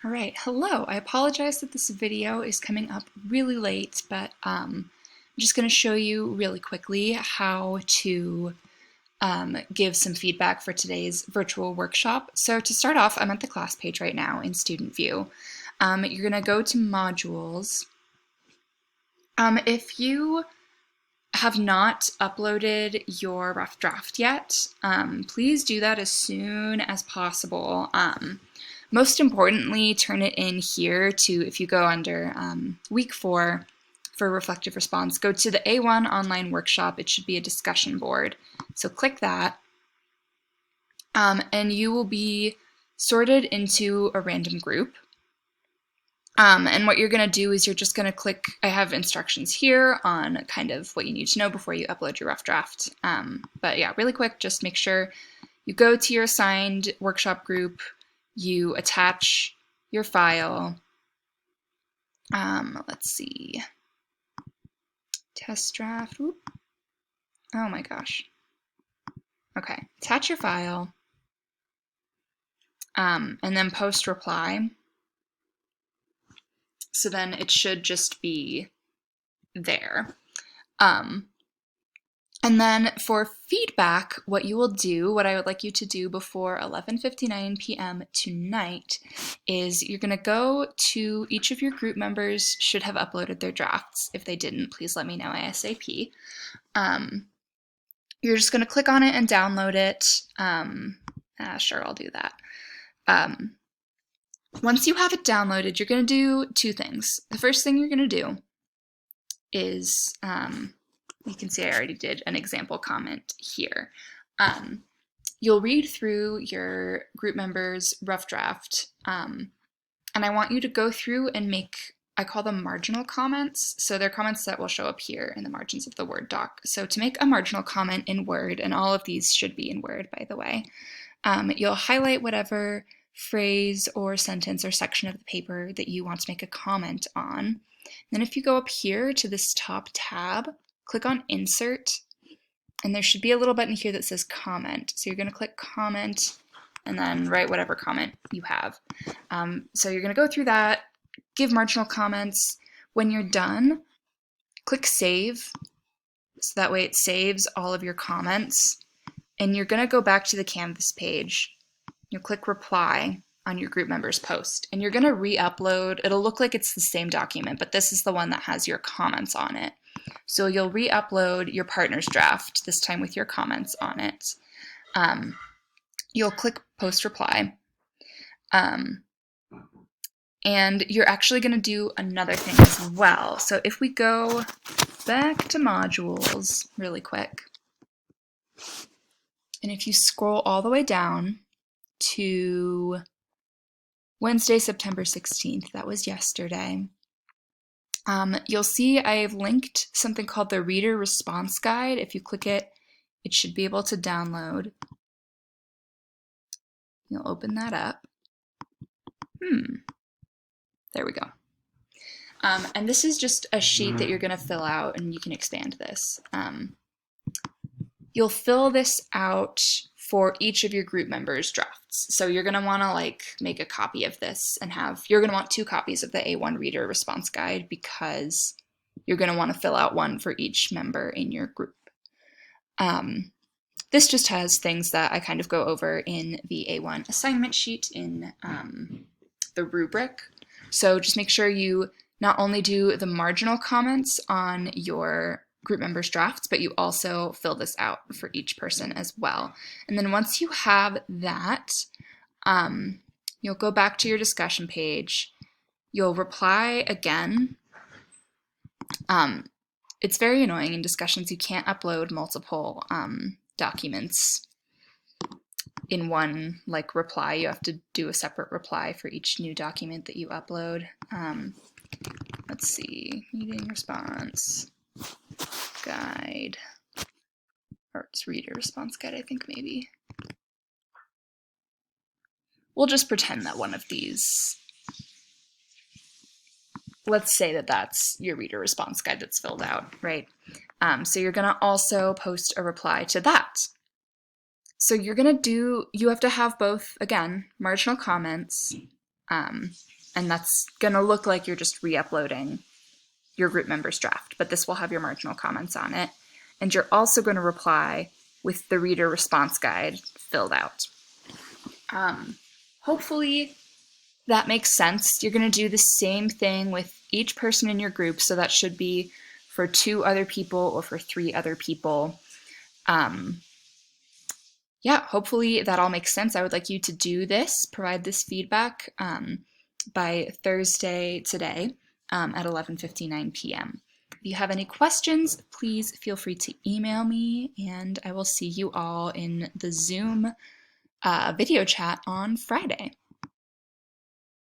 All right, hello. I apologize that this video is coming up really late, but I'm just going to show you really quickly how to give some feedback for today's virtual workshop. So to start off, I'm at the class page right now in Student View. You're going to go to Modules. If you have not uploaded your rough draft yet, please do that as soon as possible. Most importantly, turn it in here to, if you go under week 4 for reflective response, go to the A1 online workshop. It should be a discussion board. So click that, and you will be sorted into a random group. And what you're going to do is you're just going to click, I have instructions here on kind of what you need to know before you upload your rough draft. But yeah, really quick, just make sure you go to your assigned workshop group, you attach your file. Let's see, test draft, whoop. Oh my gosh. Okay, attach your file, and then post reply. So then it should just be there. And then for feedback, what you will do, what I would like you to do before 11:59 p.m. tonight is you're going to go to each of your group members should have uploaded their drafts. If they didn't, please let me know ASAP. You're just going to click on it and download it. Sure, I'll do that. Once you have it downloaded, you're going to do two things. The first thing you're going to do is, you can see I already did an example comment here. You'll read through your group members' rough draft, and I want you to go through and make, I call them marginal comments. So they're comments that will show up here in the margins of the Word doc. So to make a marginal comment in Word, and all of these should be in Word, by the way, you'll highlight whatever phrase or sentence or section of the paper that you want to make a comment on. Then if you go up here to this top tab, click on Insert, and there should be a little button here that says Comment. So you're going to click Comment and then write whatever comment you have. So you're going to go through that, give marginal comments. When you're done, click Save, so that way it saves all of your comments. And you're going to go back to the Canvas page. You'll click Reply on your group member's post, and you're going to re-upload. It'll look like it's the same document, but this is the one that has your comments on it. So you'll re-upload your partner's draft, this time with your comments on it. You'll click Post Reply. And you're actually going to do another thing as well. So if we go back to Modules really quick, and if you scroll all the way down to Wednesday, September 16th, that was yesterday, you'll see I've linked something called the Reader Response Guide. If you click it, it should be able to download. You'll open that up. There we go. And this is just a sheet that you're going to fill out, and you can expand this. You'll fill this out for each of your group members' drafts. So you're going to want to make a copy of this and you're going to want 2 copies of the A1 Reader Response Guide because you're going to want to fill out one for each member in your group. This just has things that I kind of go over in the A1 assignment sheet in the rubric. So just make sure you not only do the marginal comments on your group members' drafts, but you also fill this out for each person as well. And then once you have that, you'll go back to your discussion page. You'll reply again. It's very annoying in discussions. You can't upload multiple documents in one reply. You have to do a separate reply for each new document that you upload. Let's see, meeting response guide, or it's reader response guide, I think maybe. We'll just pretend that one of these, let's say that that's your reader response guide that's filled out, right? So you're gonna also post a reply to that. So you're gonna you have to have both, again, marginal comments, And that's going to look like you're just re-uploading your group members draft, but this will have your marginal comments on it. And you're also going to reply with the reader response guide filled out. Hopefully that makes sense. You're going to do the same thing with each person in your group, so that should be for 2 other people or for 3 other people. Yeah, hopefully that all makes sense. I would like you to do this, provide this feedback by Thursday today at 11:59 p.m. If you have any questions, please feel free to email me, and I will see you all in the Zoom video chat on Friday.